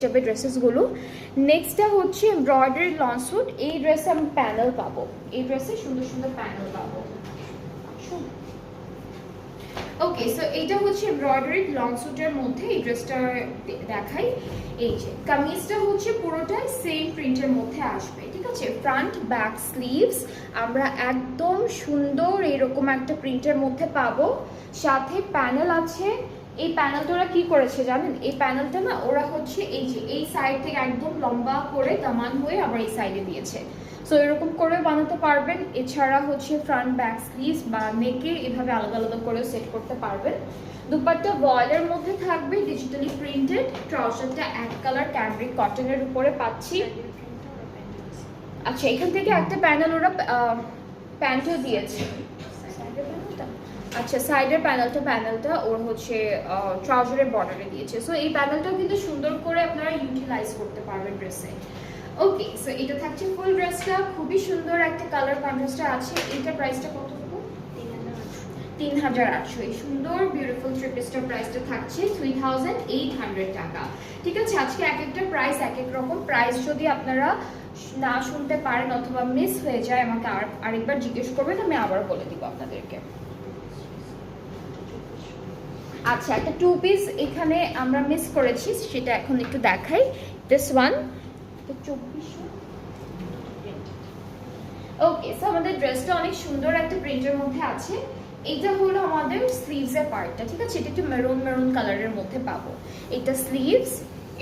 যাবে ড্রেসেসগুলো। নেক্সটটা হচ্ছে এমব্রয়ডারি লং স্যুট। এই ড্রেসে আমি প্যানেল পাবো, এই ড্রেসে সুন্দর সুন্দর প্যানেল পাবো। ওকে, সো এইটা হচ্ছে এমব্রয়ডারি লং স্যুটের মধ্যে এই ড্রেসটা দেখাই। এই যে কামিজটা হচ্ছে পুরোটাই সেম প্রিন্টের মধ্যে আসবে, ঠিক আছে। ফ্রন্ট ব্যাক স্লিভস আমরা একদম সুন্দর এরকম একটা প্রিন্টের মধ্যে পাবো, সাথে প্যানেল আছে। এই প্যানেলটা ওরা কি করেছে জানেন? এই প্যানেলটা না ওরা হচ্ছে এই যে এই সাইড থেকে একদম লম্বা করে দামান হয়ে আবার এই সাইডে দিয়েছে। সো এরকম করে বানাতে পারবেন। এছাড়া হচ্ছে ফ্রন্ট ব্যাক স্লিভস বা নেকে এভাবে আলাদা আলাদা করে সেট করতে পারবেন। দুপাট্টা ভয়েলের মধ্যে থাকবে, ডিজিটালি প্রিন্টেড। ট্রাউজারটা এক কালার ক্যামব্রিক কটনের উপরে পাচ্ছি। আচ্ছা, এখান থেকে একটা প্যানেল ওরা প্যান্টও দিয়েছে। আচ্ছা, সাইডের প্যানেলটা ওর হচ্ছে ট্রাউজারের বর্ডারে দিয়েছে। সো এই প্যানেলটাও কিন্তু সুন্দর করে আপনারা ইউটিলাইজ করতে পারবেন ড্রেসে। ওকে, সো এটা থাকছে ফুল ড্রেসটা, খুবই সুন্দর একটা কালার কন্ট্রাস্টটা আছে। এইটা প্রাইসটা কত? 3800। এই সুন্দর বিউটিফুল থ্রি পিসটার প্রাইসটা থাকছে 3800 টাকা, ঠিক আছে। আজকে এক একটা প্রাইস এক এক রকম। প্রাইস যদি আপনারা না শুনতে পারেন অথবা মিস হয়ে যায় আমাকে আরেকবার জিজ্ঞেস করবেন, আমি আবার বলে দিব আপনাদেরকে। আচ্ছা, একটা টু পিস এখানে আমরা মিস করেছি, সেটা এখন একটু দেখাই। This one 2400। ওকে, সো আমাদের ড্রেসটা অনেক সুন্দর একটা প্রিন্টের মধ্যে আছে। এইটা হলো আমাদের স্লিভসের পার্টটা, ঠিক আছে। এটা একটু মেরুন মেরুন কালারের মধ্যে পাবো। এটা স্লিভস,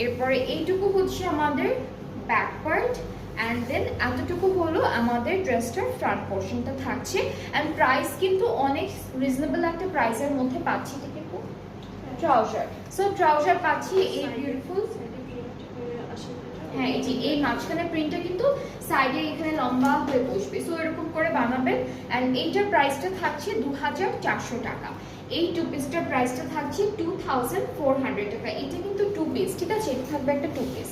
এরপরে এইটুকু হচ্ছে আমাদের ব্যাক পার্ট, অ্যান্ড দেন এতটুকু হলো আমাদের ড্রেসটার ফ্রন্ট পোর্শনটা থাকছে। অ্যান্ড প্রাইস কিন্তু অনেক রিজনেবল একটা প্রাইসের মধ্যে পাচ্ছি। ঠিক আছে, ট্রাউজার। সো ট্রাউজার পাচ্ছি এই বিউটিফুল। হ্যাঁ, এই যে এই মাঝখানে প্রিন্টটা কিন্তু সাইডে এখানে লম্বা হয়ে বসবে। সো এরকম করে বানাবেন। অ্যান্ড এইটার প্রাইসটা থাকছে 2400 টাকা। এই টু পিসটার প্রাইসটা থাকছে 2400 টাকা। এটা কিন্তু টু পিস, ঠিক আছে। এটা থাকবে একটা টু পিস।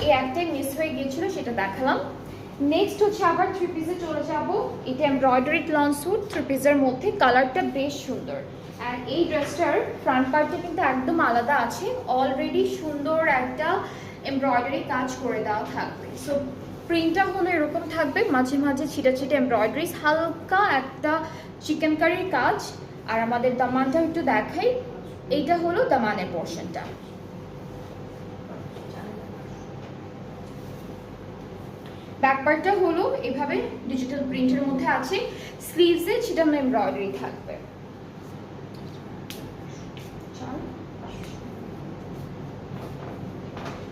এই একটাই মিস হয়ে গিয়েছিল, সেটা দেখালাম। নেক্সট হচ্ছে আবার থ্রি পিসে চলে যাব। এটা এমব্রয়ডারি লং স্যুট থ্রি পিসের মধ্যে, কালারটা বেশ সুন্দর। আর এই ড্রেসটার ফ্রন্ট পার্টটা কিন্তু একদম আলাদা আছে, অলরেডি সুন্দর একটা এমব্রয়ডারি কাজ করে দেওয়া থাকবে। সো প্রিন্টটা হলো এরকম থাকবে, মাঝে মাঝে ছিটা ছিটা এমব্রয়ডারি, হালকা একটা চিকেন কারির কাজ। আর আমাদের দামানটা একটু দেখাই। এইটা হলো দামানের পোর্শনটা। ব্যাক পার্টটা হলো এভাবে ডিজিটাল প্রিন্টের মধ্যে আছে। স্লিভসে ছিটানো এমব্রয়ডারি থাকবে।